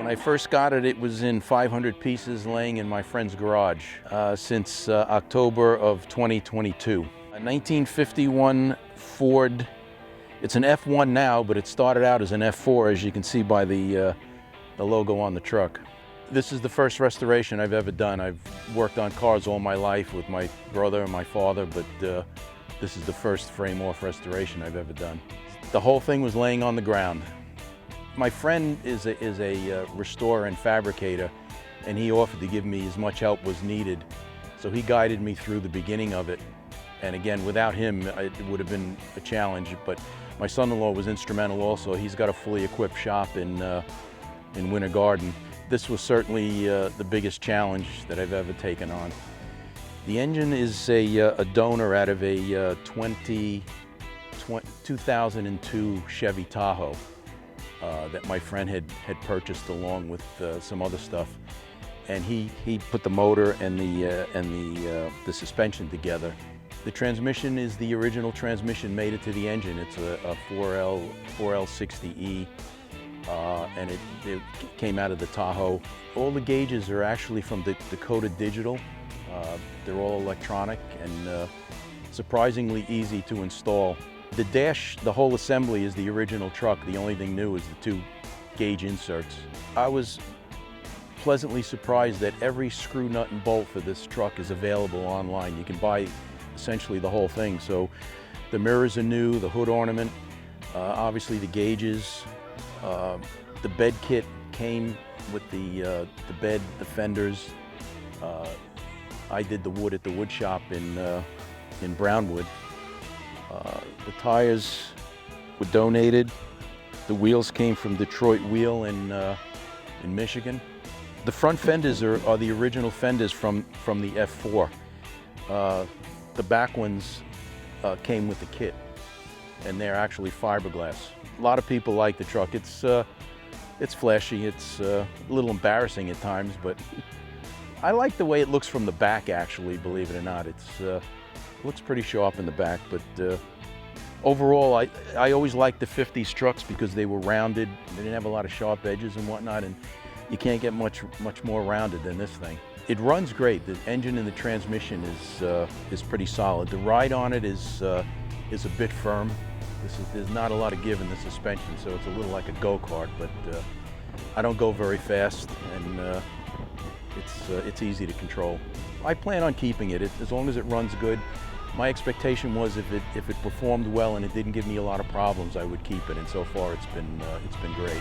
When I first got it, it was in 500 pieces laying in my friend's garage since October of 2022. A 1951 Ford, it's an F1 now, but it started out as an F4, as you can see by the logo on the truck. This is the first restoration I've ever done. I've worked on cars all my life with my brother and my father, but this is the first frame-off restoration I've ever done. The whole thing was laying on the ground. My friend is a restorer and fabricator, and he offered to give me as much help as needed. So he guided me through the beginning of it. And again, without him, it would have been a challenge. But my son-in-law was instrumental also. He's got a fully equipped shop in Winter Garden. This was certainly the biggest challenge that I've ever taken on. The engine is a donor out of a 2002 Chevy Tahoe. That my friend had purchased along with some other stuff, and he put the motor and the suspension together. The transmission is the original transmission made it to the engine. It's a 4L60E, and it came out of the Tahoe. All the gauges are actually from Dakota Digital. They're all electronic and surprisingly easy to install. The dash, the whole assembly is the original truck. The only thing new is the 2 gauge inserts. I was pleasantly surprised that every screw, nut, and bolt for this truck is available online. You can buy essentially the whole thing. So the mirrors are new, the hood ornament, obviously the gauges. The bed kit came with the bed, the fenders. I did the wood at the wood shop in Brownwood. The tires were donated. The wheels came from Detroit Wheel in Michigan. The front fenders are the original fenders from the F4. The back ones came with the kit, and they're actually fiberglass. A lot of people like the truck. It's flashy. It's a little embarrassing at times, but I like the way it looks from the back, actually, believe it or not. It looks pretty sharp in the back, but overall, I always liked the 50s trucks because they were rounded. They didn't have a lot of sharp edges and whatnot, and you can't get much more rounded than this thing. It runs great. The engine and the transmission is pretty solid. The ride on it is a bit firm. There's not a lot of give in the suspension, so it's a little like a go-kart, but I don't go very fast, and it's easy to control. I plan on keeping it as long as it runs good. My expectation was if it performed well and it didn't give me a lot of problems, I would keep it, and so far it's been great.